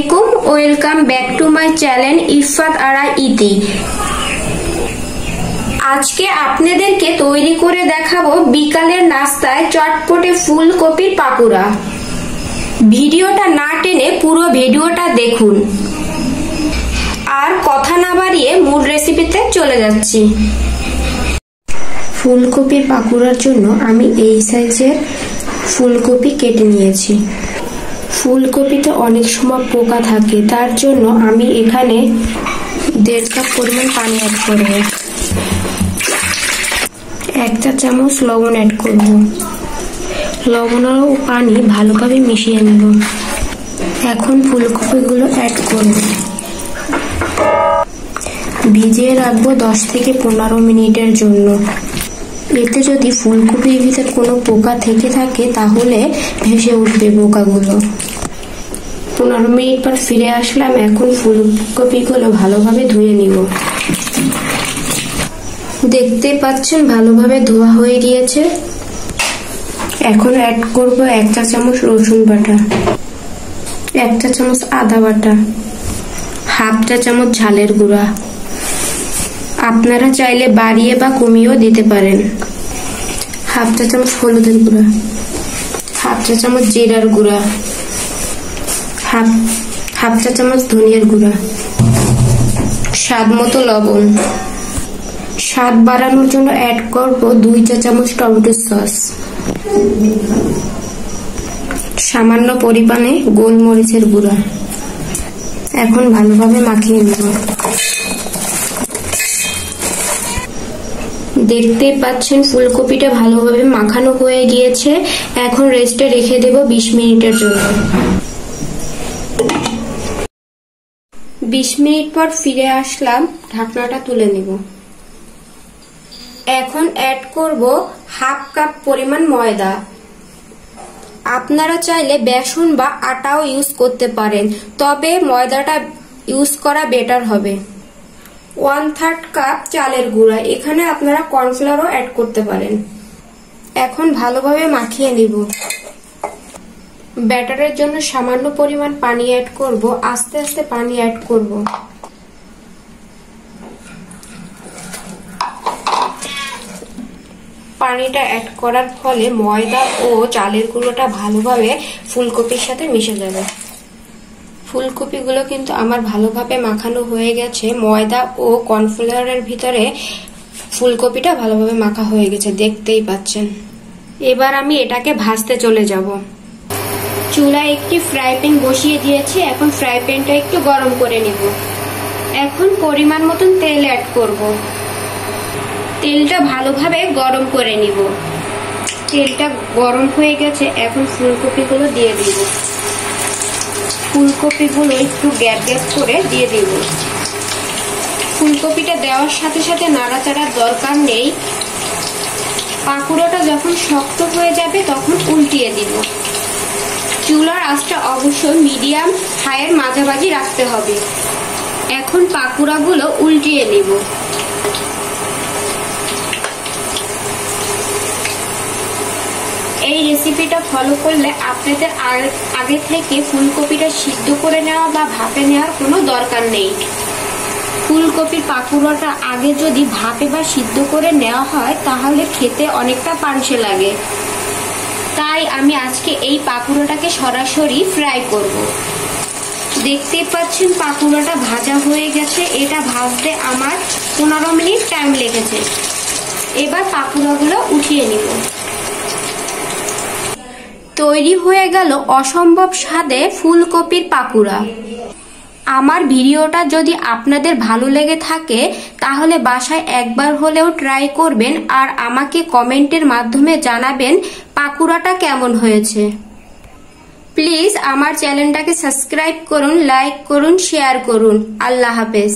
আলাইকুম, welcome back to my channel Irfat Ara Iti. আজকে আপনাদেরকে তৈরি করে দেখাবো বিকালের নাস্তায় চটপটে ফুলকপির পাকুড়া। ভিডিওটা না টেনে পুরো ভিডিওটা দেখুন। আর কথা না বাড়িয়ে মূল রেসিপিতে চলে যাচ্ছি। ফুলকপির পাকুড়ার জন্য আমি এই সাইজের ফুলকপি কেটে নিয়েছি। ফুলকপিতে অনেক সময় পোকা থাকে, তার জন্য আমি এখানে 1.5 কাপ পরিমাণ পানি অ্যাড করব। 1 চা চামচ লবণ অ্যাড করব। লবণ ও পানি ভালোভাবে মিশিয়ে নেব। এখন ফুলকপিগুলো অ্যাড করব। ভিজিয়ে রাখবো 10 থেকে 15 মিনিটের জন্য। এতে যদি ফুলকপির ভিতরে কোনো পোকা থেকে থাকে তাহলে ভেসে উঠবে পোকাগুলো। 15 মিনিট পর ফিরে আসলাম। এখন ফুলকপিগুলো ভালোভাবে ধুয়ে নিব। দেখতে পাচ্ছেন ভালোভাবে ধোয়া হয়ে গিয়েছে। এখন অ্যাড করব 1 চা চামচ রসুন বাটা, 1 চা চামচ আদা বাটা, 1/2 চা চামচ ঝালের গুঁড়া। আপনারা চাইলে বাড়িয়ে বা কমিয়েও দিতে পারেন। 1/2 চা চামচ হলুদের গুঁড়া, 1/2 চা চামচ জিরার গুঁড়া, 1/2 চা চামচ ধনিয়ার গুঁড়া, স্বাদ মতো লবণ। স্বাদ বাড়ানোর জন্য অ্যাড করব 2 চা চামচ টমেটো সস, সামান্য পরিমাণে গোলমরিচের গুঁড়া। এখন ভালোভাবে মাখিয়ে নেব। দেখতে পাচ্ছেন ফুলকপিটা ভালোভাবে মাখানো হয়ে গিয়েছে। এখন রেস্টে রেখে দেব 20 মিনিটের জন্য। 20 মিনিট পর ফিরে আসলাম। ঢাকনাটা তুলে নেব। এখন অ্যাড করব 1/2 কাপ পরিমাণ ময়দা। আপনারা চাইলে বেসন বা আটাও ইউজ করতে পারেন, তবে ময়দাটা ইউজ করা বেটার হবে। 1/3 কাপ চালের গুঁড়া। এখানে আপনারা কর্নফ্লাওয়ারও অ্যাড করতে পারেন। এখন ভালোভাবে মাখিয়ে নিব। ব্যাটারের জন্য সামান্য পরিমাণ পানি অ্যাড করব। আস্তে আস্তে পানি অ্যাড করব। পানিটা অ্যাড করার ফলে ময়দা ও চালের গুঁড়োটা ভালোভাবে ফুলকপির সাথে মিশে যাবে। ফুলকপিগুলো কিন্তু আমার ভালোভাবে মাখানো হয়ে গেছে। ময়দা ও কর্নফ্লাওয়ারের ভিতরে ফুলকপিটা ভালোভাবে মাখা হয়ে গেছে, দেখতেই পাচ্ছেন। এবার আমি এটাকে ভাজতে চলে যাব। চুলায় একটি ফ্রাই প্যান বসিয়ে দিয়েছি। এখন ফ্রাই প্যানটা একটু গরম করে নেব। এখন পরিমাণ মতন তেল অ্যাড করব। তেলটা ভালোভাবে গরম করে নিব। তেলটা গরম হয়ে গেছে। এখন ফুলকপিগুলো দিয়ে দিব। ফুলকপিগুলো একটু গ্যাপ গ্যাপ করে দিয়ে দিব। ফুলকপিটা দেওয়ার সাথে সাথে নাড়াচাড়ার দরকার নেই। পাকুড়াটা যখন শক্ত হয়ে যাবে তখন উল্টিয়ে দিব। চুলার আঁচটা অবশ্যই মিডিয়াম হাইয়ের মাঝামাঝি রাখতে হবে। এখন পাকুড়াগুলো উল্টিয়ে নিব। এই রেসিপিটা ফলো করলে আপনাদের আগে থেকে ফুলকপিটা সিদ্ধ করে নেওয়া বা ভাপে নেওয়ার কোনো দরকার নেই। ফুলকপির পাকুড়াটা আগে যদি ভাপে বা সিদ্ধ করে নেওয়া হয় তাহলে খেতে অনেকটা পানসে লাগে। তাই আমি আজকে এই পাকুড়াটাকে সরাসরি ফ্রাই করব। দেখতে পাচ্ছেন পাকুড়াটা ভাজা হয়ে গেছে। এটা ভাজতে আমার 15 মিনিট টাইম লেগেছে। এবার পাকুড়াগুলো উঠিয়ে নিব। তৈরি হয়ে গেল অসম্ভব স্বাদে ফুলকপির পাকুড়া। আমার ভিডিওটা যদি আপনাদের ভালো লেগে থাকে তাহলে বাসায় একবার হলেও ট্রাই করবেন আর আমাকে কমেন্টের মাধ্যমে জানাবেন পাকুড়াটা কেমন হয়েছে। প্লিজ আমার চ্যানেলটাকে সাবস্ক্রাইব করুন, লাইক করুন, শেয়ার করুন। আল্লাহ হাফেজ।